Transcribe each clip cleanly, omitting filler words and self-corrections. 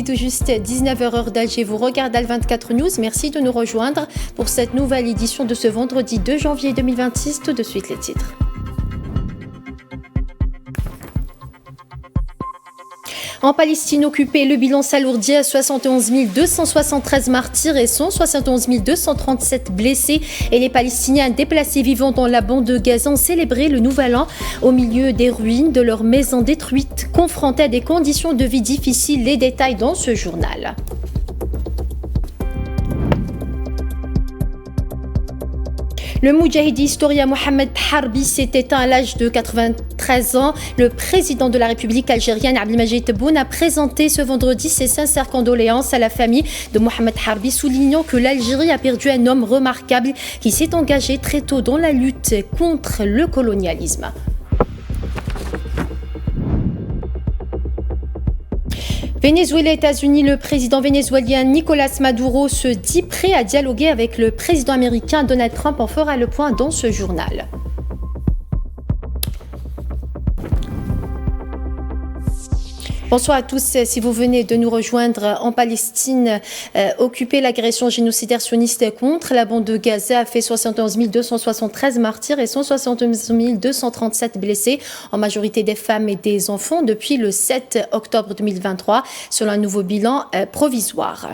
est tout juste 19h heure d'Alger. Vous regardez Al24 News. Merci de nous rejoindre pour cette nouvelle édition de ce vendredi 2 janvier 2026. Tout de suite les titres. En Palestine occupée, le bilan s'alourdit à 71 273 martyrs et 171 237 blessés. Et les Palestiniens déplacés vivant dans la bande de Gaza ont célébré le Nouvel An au milieu des ruines de leurs maisons détruites, confrontés à des conditions de vie difficiles. Les détails dans ce journal. Le moudjahidi historien Mohamed Harbi s'est éteint à l'âge de 93 ans. Le président de la République algérienne, Abdelmadjid Tebboune, a présenté ce vendredi ses sincères condoléances à la famille de Mohamed Harbi, soulignant que l'Algérie a perdu un homme remarquable qui s'est engagé très tôt dans la lutte contre le colonialisme. Venezuela, États-Unis, le président vénézuélien Nicolás Maduro se dit prêt à dialoguer avec le président américain Donald Trump. On fera le point dans ce journal. Bonsoir à tous. Si vous venez de nous rejoindre en Palestine, occupée, l'agression génocidaire sioniste contre la bande de Gaza a fait 71 273 martyrs et 171 237 blessés, en majorité des femmes et des enfants, depuis le 7 octobre 2023, selon un nouveau bilan provisoire.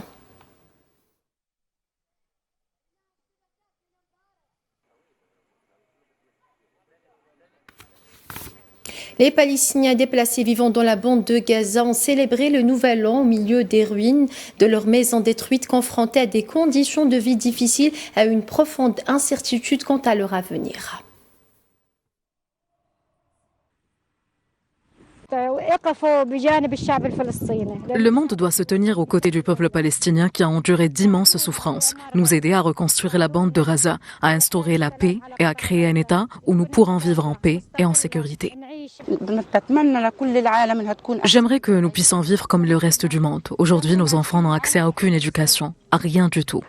Les Palestiniens déplacés vivant dans la bande de Gaza ont célébré le Nouvel An au milieu des ruines de leurs maisons détruites, confrontés à des conditions de vie difficiles et à une profonde incertitude quant à leur avenir. Le monde doit se tenir aux côtés du peuple palestinien qui a enduré d'immenses souffrances, nous aider à reconstruire la bande de Gaza, à instaurer la paix et à créer un État où nous pourrons vivre en paix et en sécurité. J'aimerais que nous puissions vivre comme le reste du monde. Aujourd'hui, nos enfants n'ont accès à aucune éducation, à rien du tout.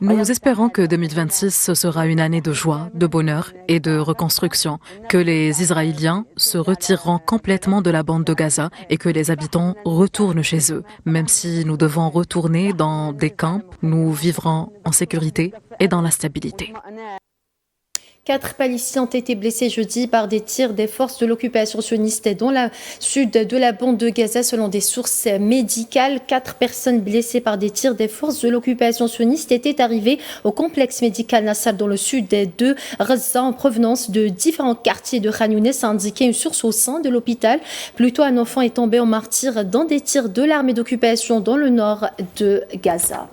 Nous espérons que 2026 ce sera une année de joie, de bonheur et de reconstruction, que les Israéliens se retireront complètement de la bande de Gaza et que les habitants retournent chez eux. Même si nous devons retourner dans des camps, nous vivrons en sécurité et dans la stabilité. 4 Palestiniens ont été blessés jeudi par des tirs des forces de l'occupation sioniste dans le sud de la bande de Gaza, selon des sources médicales. 4 personnes blessées par des tirs des forces de l'occupation sioniste étaient arrivées au complexe médical Nassar dans le sud de Gaza en provenance de différents quartiers de Khan Younes, a indiqué une source au sein de l'hôpital. Plus tôt, un enfant est tombé en martyr dans des tirs de l'armée d'occupation dans le nord de Gaza.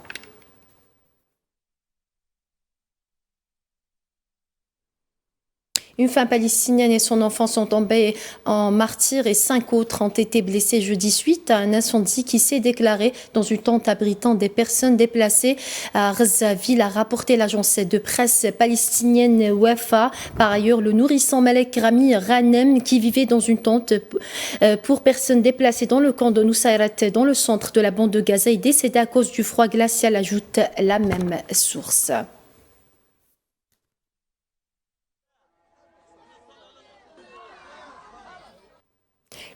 Une femme palestinienne et son enfant sont tombés en martyrs et 5 autres ont été blessés jeudi suite à un incendie qui s'est déclaré dans une tente abritant des personnes déplacées à Ghazaville, a rapporté l'agence de presse palestinienne Wafa. Par ailleurs, le nourrisson Malek Rami Ranem, qui vivait dans une tente pour personnes déplacées dans le camp de Nusayrat, dans le centre de la bande de Gaza, est décédé à cause du froid glacial, ajoute la même source.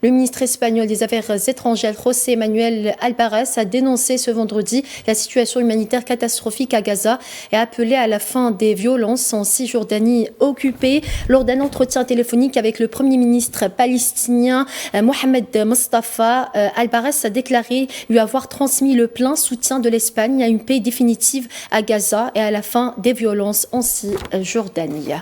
Le ministre espagnol des Affaires étrangères, José Manuel Albares, a dénoncé ce vendredi la situation humanitaire catastrophique à Gaza et a appelé à la fin des violences en Cisjordanie occupée. Lors d'un entretien téléphonique avec le Premier ministre palestinien Mohamed Mustafa, Albares a déclaré lui avoir transmis le plein soutien de l'Espagne à une paix définitive à Gaza et à la fin des violences en Cisjordanie.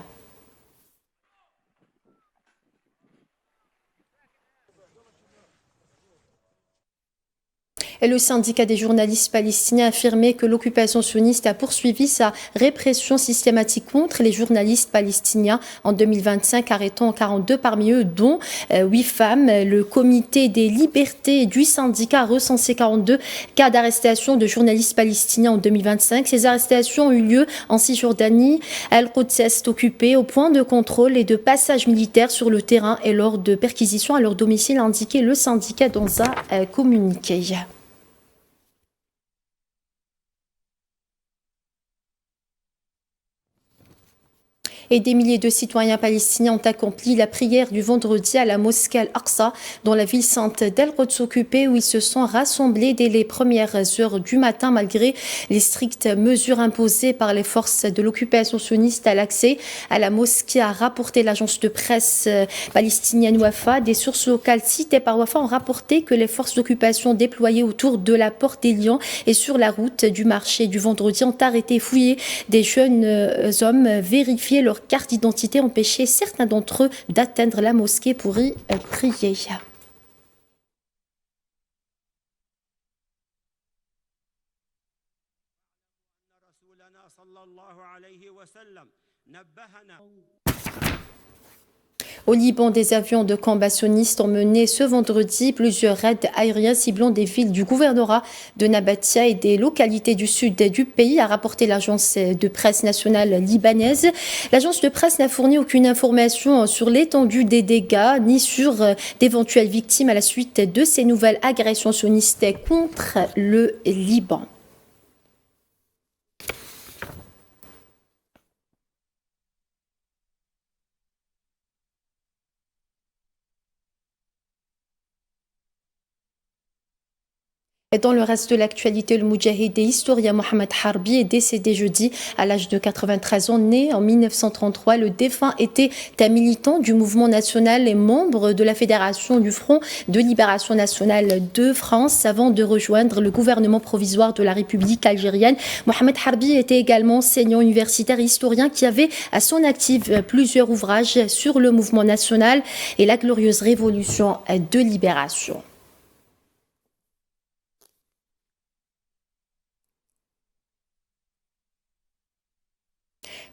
Et le syndicat des journalistes palestiniens a affirmé que l'occupation sioniste a poursuivi sa répression systématique contre les journalistes palestiniens en 2025, arrêtant 42 parmi eux, dont 8 femmes. Le comité des libertés du syndicat a recensé 42 cas d'arrestation de journalistes palestiniens en 2025. Ces arrestations ont eu lieu en Cisjordanie, Al-Quds est occupé, au point de contrôle et de passage militaire sur le terrain et lors de perquisitions à leur domicile, a indiqué le syndicat dans un communiqué. Et des milliers de citoyens palestiniens ont accompli la prière du vendredi à la mosquée Al-Aqsa, dans la ville sainte d'El-Quds occupée, où ils se sont rassemblés dès les premières heures du matin, malgré les strictes mesures imposées par les forces de l'occupation sioniste à l'accès à la mosquée, a rapporté l'agence de presse palestinienne Wafa. Des sources locales citées par Wafa ont rapporté que les forces d'occupation déployées autour de la porte des Lions et sur la route du marché du vendredi ont arrêté et fouillé des jeunes hommes, vérifié leur carte d'identité, empêché certains d'entre eux d'atteindre la mosquée pour y prier. Au Liban, des avions de combat sionistes ont mené ce vendredi plusieurs raids aériens ciblant des villes du gouvernorat de Nabatia et des localités du sud du pays, a rapporté l'agence de presse nationale libanaise. L'agence de presse n'a fourni aucune information sur l'étendue des dégâts ni sur d'éventuelles victimes à la suite de ces nouvelles agressions sionistes contre le Liban. Et dans le reste de l'actualité, le moudjahid et historien Mohamed Harbi est décédé jeudi à l'âge de 93 ans. Né en 1933, le défunt était un militant du mouvement national et membre de la Fédération du Front de Libération Nationale de France avant de rejoindre le gouvernement provisoire de la République algérienne. Mohamed Harbi était également enseignant universitaire et historien qui avait à son actif plusieurs ouvrages sur le mouvement national et la glorieuse révolution de libération.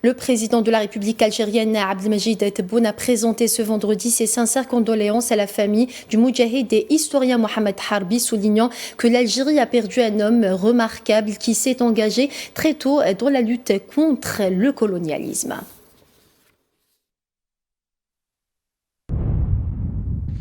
Le président de la République algérienne, Abdelmajid Tebboune, a présenté ce vendredi ses sincères condoléances à la famille du moudjahid et historien Mohamed Harbi, soulignant que l'Algérie a perdu un homme remarquable qui s'est engagé très tôt dans la lutte contre le colonialisme.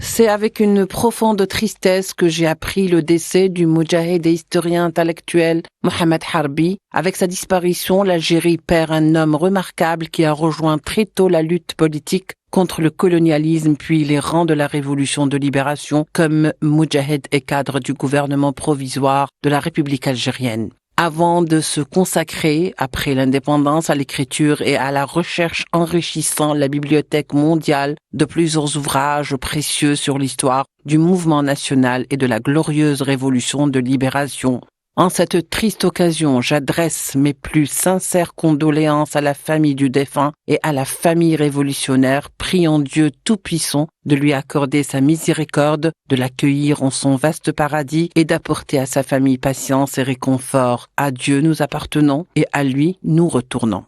C'est avec une profonde tristesse que j'ai appris le décès du moudjahid et historien intellectuel Mohamed Harbi. Avec sa disparition, l'Algérie perd un homme remarquable qui a rejoint très tôt la lutte politique contre le colonialisme puis les rangs de la révolution de libération comme moudjahid et cadre du gouvernement provisoire de la République algérienne. Avant de se consacrer, après l'indépendance, à l'écriture et à la recherche enrichissant la bibliothèque mondiale de plusieurs ouvrages précieux sur l'histoire du mouvement national et de la glorieuse révolution de libération. En cette triste occasion, j'adresse mes plus sincères condoléances à la famille du défunt et à la famille révolutionnaire, priant Dieu Tout-Puissant de lui accorder sa miséricorde, de l'accueillir en son vaste paradis et d'apporter à sa famille patience et réconfort. À Dieu nous appartenons et à lui nous retournons.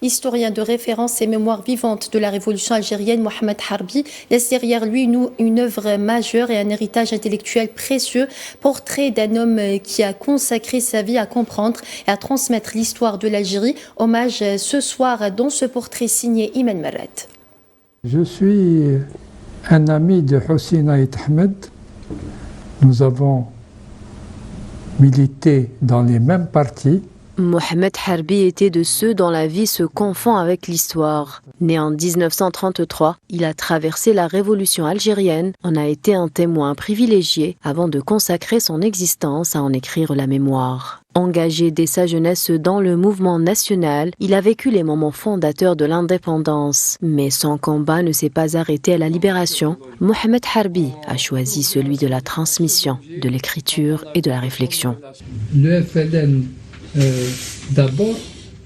Historien de référence et mémoire vivante de la révolution algérienne, Mohamed Harbi laisse derrière lui une œuvre majeure et un héritage intellectuel précieux, portrait d'un homme qui a consacré sa vie à comprendre et à transmettre l'histoire de l'Algérie. Hommage ce soir dans ce portrait signé Iman Marat. Je suis un ami de Hossein Aït Ahmed. Nous avons milité dans les mêmes partis. Mohamed Harbi était de ceux dont la vie se confond avec l'histoire. Né en 1933, il a traversé la révolution algérienne, en a été un témoin privilégié avant de consacrer son existence à en écrire la mémoire. Engagé dès sa jeunesse dans le mouvement national, il a vécu les moments fondateurs de l'indépendance. Mais son combat ne s'est pas arrêté à la libération. Mohamed Harbi a choisi celui de la transmission, de l'écriture et de la réflexion. Le FLN d'abord.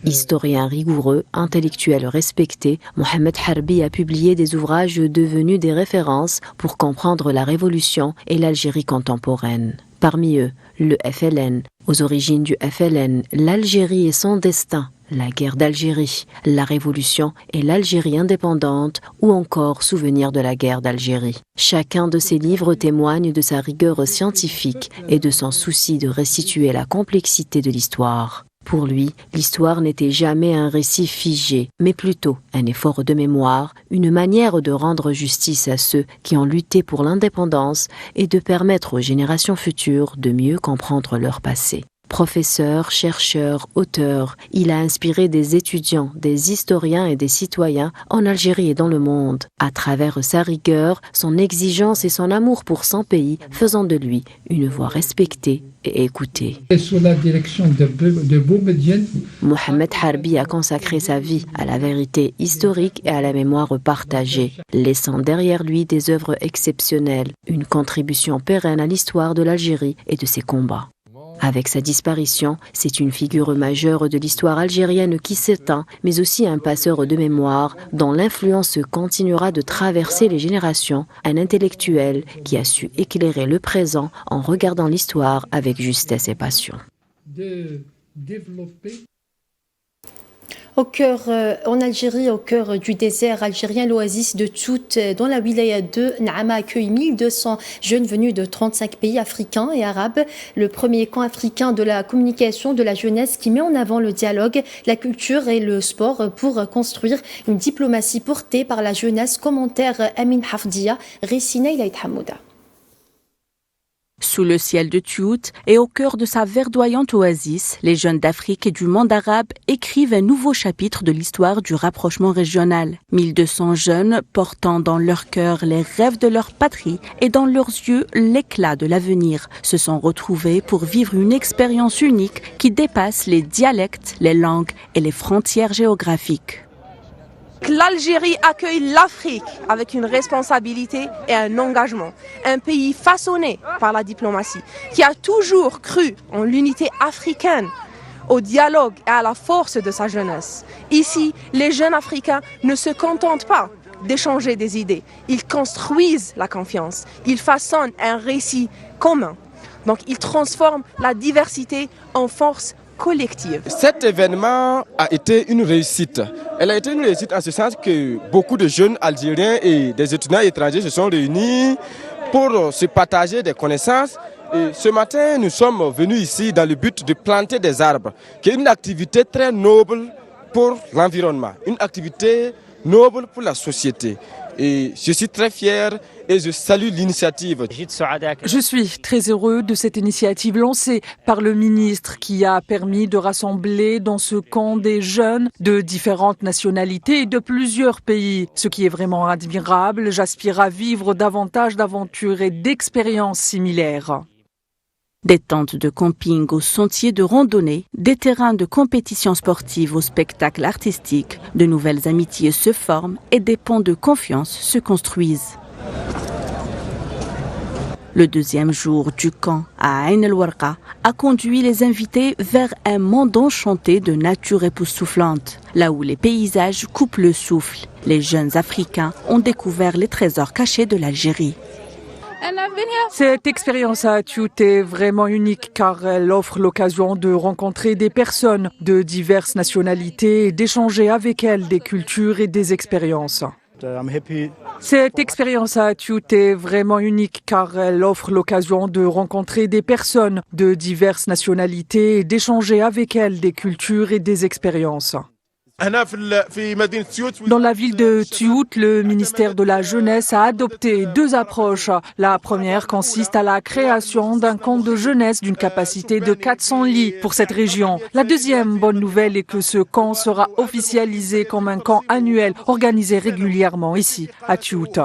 Historien rigoureux, intellectuel respecté, Mohamed Harbi a publié des ouvrages devenus des références pour comprendre la révolution et l'Algérie contemporaine. Parmi eux, le FLN, aux origines du FLN, l'Algérie et son destin, la guerre d'Algérie, la révolution et l'Algérie indépendante ou encore Souvenir de la guerre d'Algérie. Chacun de ces livres témoigne de sa rigueur scientifique et de son souci de restituer la complexité de l'histoire. Pour lui, l'histoire n'était jamais un récit figé, mais plutôt un effort de mémoire, une manière de rendre justice à ceux qui ont lutté pour l'indépendance et de permettre aux générations futures de mieux comprendre leur passé. Professeur, chercheur, auteur, il a inspiré des étudiants, des historiens et des citoyens en Algérie et dans le monde, à travers sa rigueur, son exigence et son amour pour son pays, faisant de lui une voix respectée et écoutée. Et sous la direction de Boumediene, Mohamed Harbi a consacré sa vie à la vérité historique et à la mémoire partagée, laissant derrière lui des œuvres exceptionnelles, une contribution pérenne à l'histoire de l'Algérie et de ses combats. Avec sa disparition, c'est une figure majeure de l'histoire algérienne qui s'éteint, mais aussi un passeur de mémoire dont l'influence continuera de traverser les générations, un intellectuel qui a su éclairer le présent en regardant l'histoire avec justesse et passion. de développer En Algérie, au cœur du désert algérien, l'oasis de Tchout, dans la wilaya de Naama, accueille 1200 jeunes venus de 35 pays africains et arabes. Le premier camp africain de la communication de la jeunesse qui met en avant le dialogue, la culture et le sport pour construire une diplomatie portée par la jeunesse. Commentaire Amin Hafdia, récit Naïla Hamouda. Sous le ciel de Tchout et au cœur de sa verdoyante oasis, les jeunes d'Afrique et du monde arabe écrivent un nouveau chapitre de l'histoire du rapprochement régional. 1200 jeunes portant dans leur cœur les rêves de leur patrie et dans leurs yeux l'éclat de l'avenir se sont retrouvés pour vivre une expérience unique qui dépasse les dialectes, les langues et les frontières géographiques. L'Algérie accueille l'Afrique avec une responsabilité et un engagement. Un pays façonné par la diplomatie, qui a toujours cru en l'unité africaine, au dialogue et à la force de sa jeunesse. Ici, les jeunes Africains ne se contentent pas d'échanger des idées. Ils construisent la confiance. Ils façonnent un récit commun. Donc, ils transforment la diversité en force collective. Cet événement a été une réussite. Elle a été une réussite en ce sens que beaucoup de jeunes Algériens et des étudiants étrangers se sont réunis pour se partager des connaissances. Et ce matin, nous sommes venus ici dans le but de planter des arbres, qui est une activité très noble pour l'environnement, une activité noble pour la société. Et je suis très fier et je salue l'initiative. Je suis très heureux de cette initiative lancée par le ministre qui a permis de rassembler dans ce camp des jeunes de différentes nationalités et de plusieurs pays. Ce qui est vraiment admirable, j'aspire à vivre davantage d'aventures et d'expériences similaires. Des tentes de camping aux sentiers de randonnée, des terrains de compétition sportive aux spectacles artistiques, de nouvelles amitiés se forment et des ponts de confiance se construisent. Le deuxième jour du camp à Ain el-Warqa a conduit les invités vers un monde enchanté de nature époustouflante, là où les paysages coupent le souffle. Les jeunes Africains ont découvert les trésors cachés de l'Algérie. Cette expérience à Tchout est vraiment unique car elle offre l'occasion de rencontrer des personnes de diverses nationalités et d'échanger avec elles des cultures et des expériences. Cette expérience à Tchout est vraiment unique car elle offre l'occasion de rencontrer des personnes de diverses nationalités et d'échanger avec elles des cultures et des expériences. Dans la ville de Tchout, le ministère de la Jeunesse a adopté deux approches. La première consiste à la création d'un camp de jeunesse d'une capacité de 400 lits pour cette région. La deuxième bonne nouvelle est que ce camp sera officialisé comme un camp annuel organisé régulièrement ici à Tchout.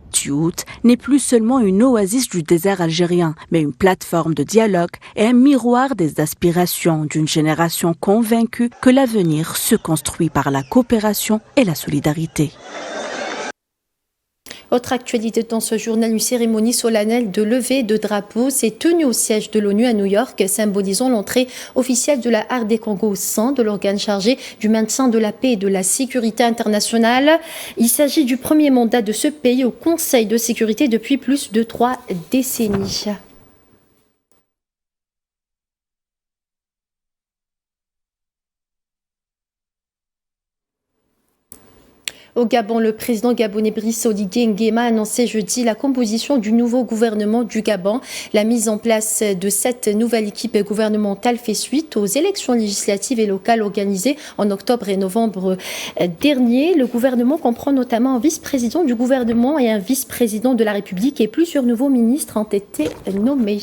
Tchout n'est plus seulement une oasis du désert algérien, mais une plateforme de dialogue et un miroir des aspirations d'une génération convaincue que l'avenir se construit par la coopération et la solidarité. Autre actualité dans ce journal, une cérémonie solennelle de levée de drapeau s'est tenue au siège de l'ONU à New York, symbolisant l'entrée officielle de la RD Congo au sein de l'organe chargé du maintien de la paix et de la sécurité internationale. Il s'agit du premier mandat de ce pays au Conseil de sécurité depuis plus de 3 décennies. Au Gabon, le président gabonais Brice Oligui Nguema a annoncé jeudi la composition du nouveau gouvernement du Gabon. La mise en place de cette nouvelle équipe gouvernementale fait suite aux élections législatives et locales organisées en octobre et novembre dernier. Le gouvernement comprend notamment un vice-président du gouvernement et un vice-président de la République et plusieurs nouveaux ministres ont été nommés.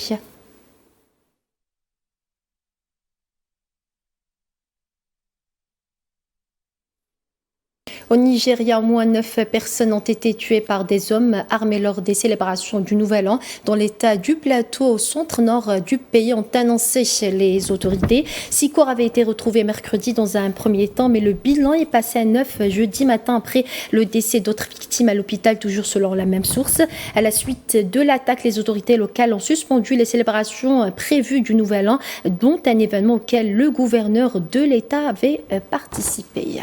Au Nigeria, au moins 9 personnes ont été tuées par des hommes armés lors des célébrations du Nouvel An dans l'état du Plateau, au centre-nord du pays, ont annoncé les autorités. 6 corps avaient été retrouvés mercredi dans un premier temps, mais le bilan est passé à 9 jeudi matin après le décès d'autres victimes à l'hôpital, toujours selon la même source. À la suite de l'attaque, les autorités locales ont suspendu les célébrations prévues du Nouvel An, dont un événement auquel le gouverneur de l'État avait participé.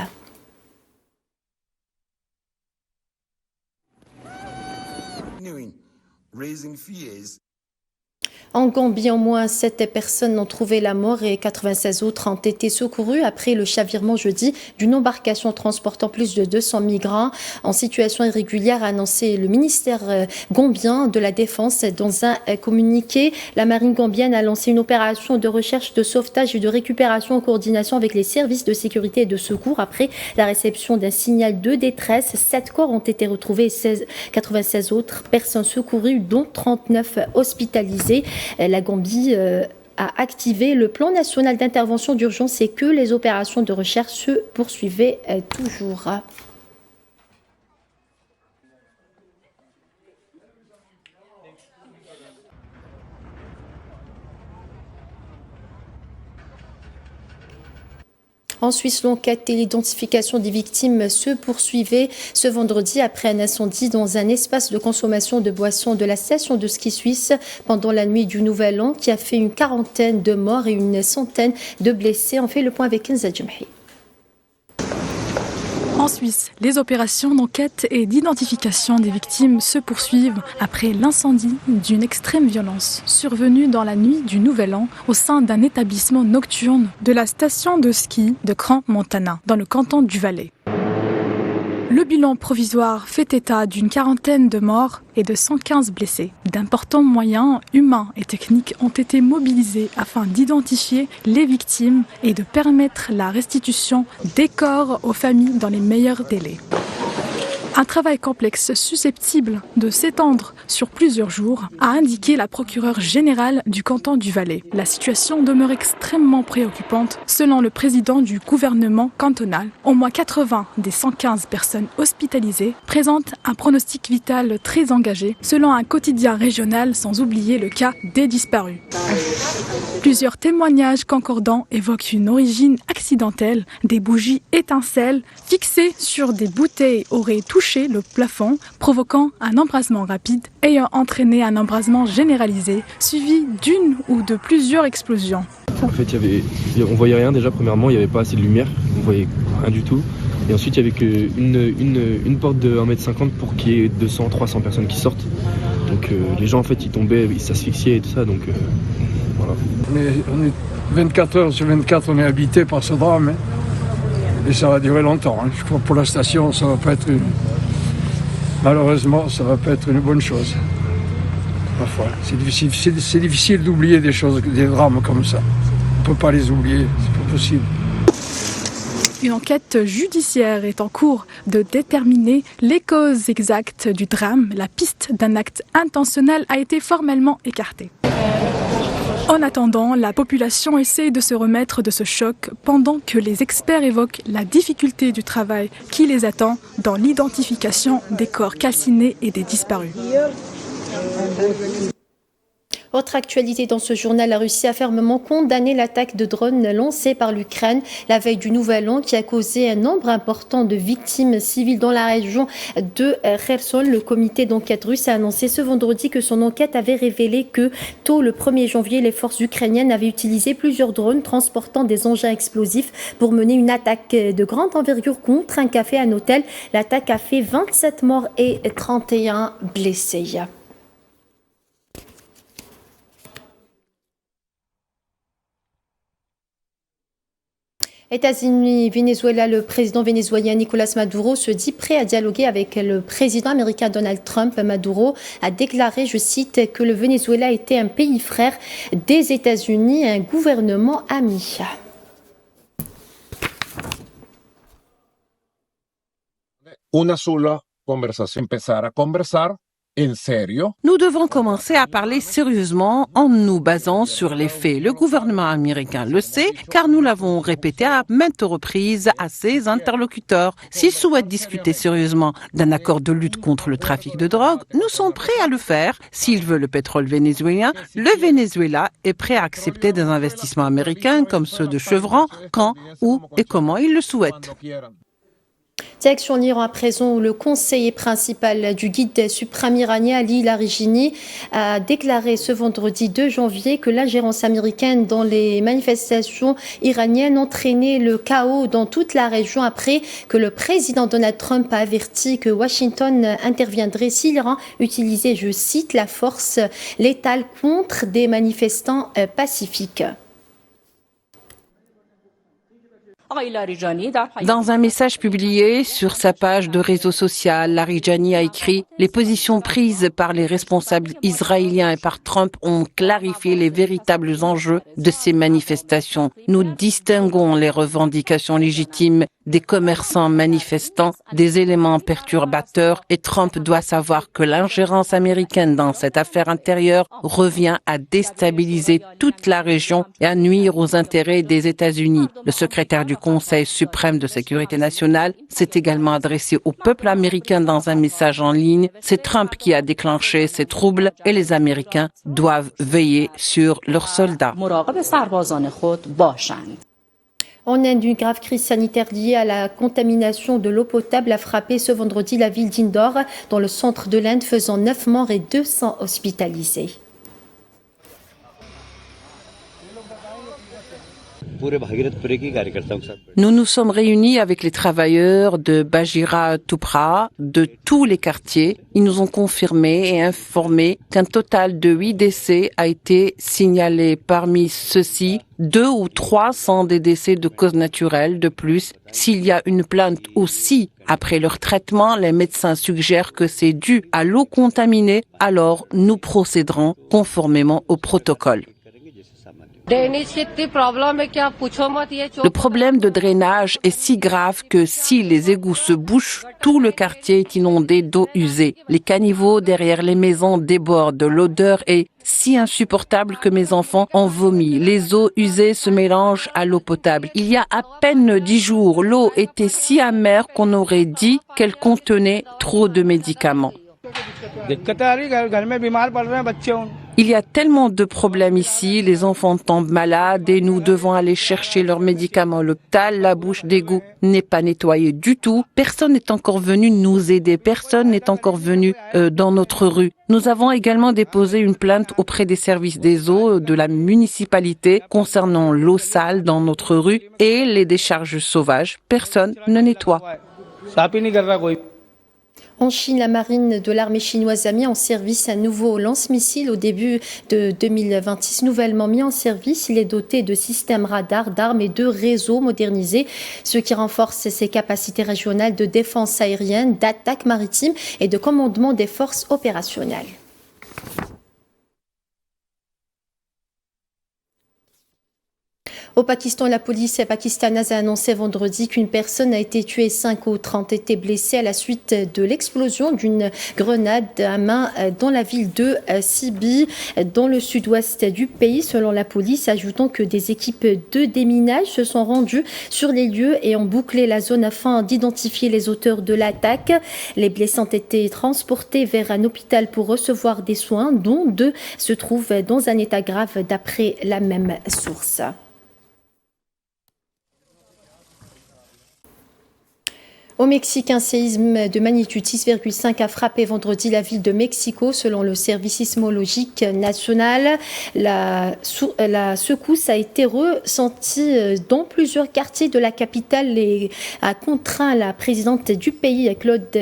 En Gambie, au moins 7 personnes ont trouvé la mort et 96 autres ont été secourues après le chavirement jeudi d'une embarcation transportant plus de 200 migrants en situation irrégulière, a annoncé le ministère gambien de la Défense dans un communiqué. La marine gambienne a lancé une opération de recherche, de sauvetage et de récupération en coordination avec les services de sécurité et de secours après la réception d'un signal de détresse. 7 corps ont été retrouvés et 96 autres personnes secourues, dont 39 hospitalisées. La Gambie a activé le plan national d'intervention d'urgence et que les opérations de recherche se poursuivaient toujours. En Suisse, l'enquête et l'identification des victimes se poursuivaient ce vendredi après un incendie dans un espace de consommation de boissons de la station de ski suisse pendant la nuit du Nouvel An qui a fait une quarantaine de morts et une centaine de blessés. On fait le point avec Kenza Djemhi. En Suisse, les opérations d'enquête et d'identification des victimes se poursuivent après l'incendie d'une extrême violence survenue dans la nuit du Nouvel An au sein d'un établissement nocturne de la station de ski de Crans-Montana, dans le canton du Valais. Le bilan provisoire fait état d'une quarantaine de morts et de 115 blessés. D'importants moyens humains et techniques ont été mobilisés afin d'identifier les victimes et de permettre la restitution des corps aux familles dans les meilleurs délais. Un travail complexe susceptible de s'étendre sur plusieurs jours, a indiqué la procureure générale du canton du Valais. La situation demeure extrêmement préoccupante selon le président du gouvernement cantonal. Au moins 80 des 115 personnes hospitalisées présentent un pronostic vital très engagé selon un quotidien régional, sans oublier le cas des disparus. Plusieurs témoignages concordants évoquent une origine accidentelle. Des bougies étincelles fixées sur des bouteilles auraient touché le plafond, provoquant un embrasement rapide, ayant entraîné un embrasement généralisé, suivi d'une ou de plusieurs explosions. En fait, on voyait rien déjà. Premièrement, il n'y avait pas assez de lumière, on voyait rien du tout. Et ensuite, il n'y avait qu'une porte de 1,50 m pour qu'il y ait 200-300 personnes qui sortent. Donc les gens, en fait, ils tombaient, ils s'asphyxiaient et tout ça. Donc voilà. On est 24 heures sur 24, on est habité par ce drame. Hein. Et ça va durer longtemps. Hein. Je crois que pour la station, ça va pas être malheureusement, ça va pas être une bonne chose. Parfois, c'est difficile d'oublier des choses, des drames comme ça. On peut pas les oublier, c'est pas possible. Une enquête judiciaire est en cours de déterminer les causes exactes du drame. La piste d'un acte intentionnel a été formellement écartée. En attendant, la population essaie de se remettre de ce choc pendant que les experts évoquent la difficulté du travail qui les attend dans l'identification des corps calcinés et des disparus. Autre actualité dans ce journal, la Russie a fermement condamné l'attaque de drones lancée par l'Ukraine la veille du Nouvel An qui a causé un nombre important de victimes civiles dans la région de Kherson. Le comité d'enquête russe a annoncé ce vendredi que son enquête avait révélé que tôt le 1er janvier, les forces ukrainiennes avaient utilisé plusieurs drones transportant des engins explosifs pour mener une attaque de grande envergure contre un café, un hôtel. L'attaque a fait 27 morts et 31 blessés. États-Unis, Venezuela, le président vénézuélien Nicolás Maduro se dit prêt à dialoguer avec le président américain Donald Trump. Maduro a déclaré, je cite, que le Venezuela était un pays frère des États-Unis, un gouvernement ami. Una sola conversación, empezar a conversar Nous devons commencer à parler sérieusement en nous basant sur les faits. Le gouvernement américain le sait car nous l'avons répété à maintes reprises à ses interlocuteurs. S'ils souhaitent discuter sérieusement d'un accord de lutte contre le trafic de drogue, nous sommes prêts à le faire. S'il veut le pétrole vénézuélien, le Venezuela est prêt à accepter des investissements américains comme ceux de Chevron quand, où et comment il le souhaite. Direction l'Iran à présent, où le conseiller principal du guide suprême iranien Ali Larijani a déclaré ce vendredi 2 janvier que l'ingérence américaine dans les manifestations iraniennes entraînait le chaos dans toute la région après que le président Donald Trump a averti que Washington interviendrait si l'Iran utilisait, je cite, la force létale contre des manifestants pacifiques. Dans un message publié sur sa page de réseau social, Larijani a écrit « Les positions prises par les responsables israéliens et par Trump ont clarifié les véritables enjeux de ces manifestations. Nous distinguons les revendications légitimes des commerçants manifestants, des éléments perturbateurs et Trump doit savoir que l'ingérence américaine dans cette affaire intérieure revient à déstabiliser toute la région et à nuire aux intérêts des États-Unis. » Le secrétaire du Conseil suprême de sécurité nationale s'est également adressé au peuple américain dans un message en ligne. C'est Trump qui a déclenché ces troubles et les Américains doivent veiller sur leurs soldats. En Inde, une grave crise sanitaire liée à la contamination de l'eau potable a frappé ce vendredi la ville d'Indore, dans le centre de l'Inde, faisant 9 morts et 200 hospitalisés. Nous nous sommes réunis avec les travailleurs de Bajira Tupra de tous les quartiers. Ils nous ont confirmé et informé qu'un total de 8 décès a été signalé. Parmi ceux-ci, 2 ou 3 sont des décès de cause naturelle. De plus, s'il y a une plainte aussi après leur traitement, les médecins suggèrent que c'est dû à l'eau contaminée, alors nous procéderons conformément au protocole. Le problème de drainage est si grave que si les égouts se bouchent, tout le quartier est inondé d'eau usée. Les caniveaux derrière les maisons débordent. L'odeur est si insupportable que mes enfants en vomissent. Les eaux usées se mélangent à l'eau potable. Il y a à peine 10 jours, l'eau était si amère qu'on aurait dit qu'elle contenait trop de médicaments. Il y a tellement de problèmes ici, les enfants tombent malades et nous devons aller chercher leurs médicaments à l'hôpital. La bouche d'égout n'est pas nettoyée du tout. Personne n'est encore venu nous aider, personne n'est encore venu dans notre rue. Nous avons également déposé une plainte auprès des services des eaux de la municipalité concernant l'eau sale dans notre rue et les décharges sauvages. Personne ne nettoie. En Chine, la marine de l'armée chinoise a mis en service un nouveau lance-missile au début de 2026. Nouvellement mis en service, il est doté de systèmes radars, d'armes et de réseaux modernisés, ce qui renforce ses capacités régionales de défense aérienne, d'attaque maritime et de commandement des forces opérationnelles. Au Pakistan, la police pakistanaise a annoncé vendredi qu'une personne a été tuée et 5 autres ont été blessées à la suite de l'explosion d'une grenade à main dans la ville de Sibi, dans le sud-ouest du pays, selon la police, ajoutant que des équipes de déminage se sont rendues sur les lieux et ont bouclé la zone afin d'identifier les auteurs de l'attaque. Les blessés ont été transportés vers un hôpital pour recevoir des soins, dont 2 se trouvent dans un état grave d'après la même source. Au Mexique, un séisme de magnitude 6,5 a frappé vendredi la ville de Mexico, selon le service sismologique national. La secousse a été ressentie dans plusieurs quartiers de la capitale et a contraint la présidente du pays, Claude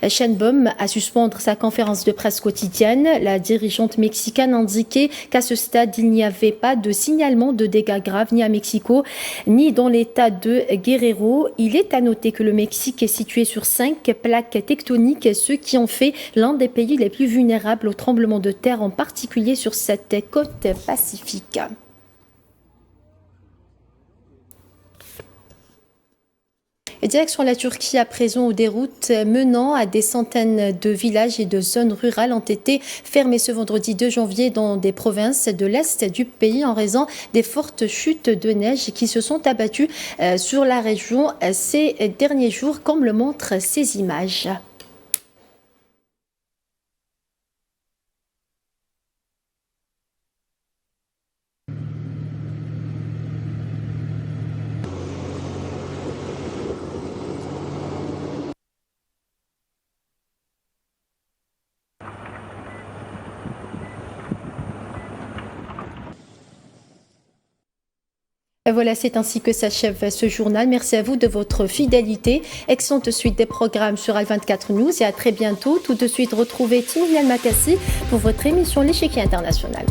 Sheinbaum, à suspendre sa conférence de presse quotidienne. La dirigeante mexicaine a indiqué qu'à ce stade, il n'y avait pas de signalement de dégâts graves ni à Mexico, ni dans l'état de Guerrero. Il est à noter que le Mexique est situé sur 5 plaques tectoniques, ce qui en fait l'un des pays les plus vulnérables aux tremblements de terre, en particulier sur cette côte pacifique. Et Direction la Turquie à présent, où des routes menant à des centaines de villages et de zones rurales ont été fermées ce vendredi 2 janvier dans des provinces de l'Est du pays en raison des fortes chutes de neige qui se sont abattues sur la région ces derniers jours, comme le montrent ces images. Voilà, c'est ainsi que s'achève ce journal. Merci à vous de votre fidélité. Excellente suite des programmes sur Al24 News et à très bientôt. Tout de suite, retrouvez Timounial Makassi pour votre émission L'échiquier international.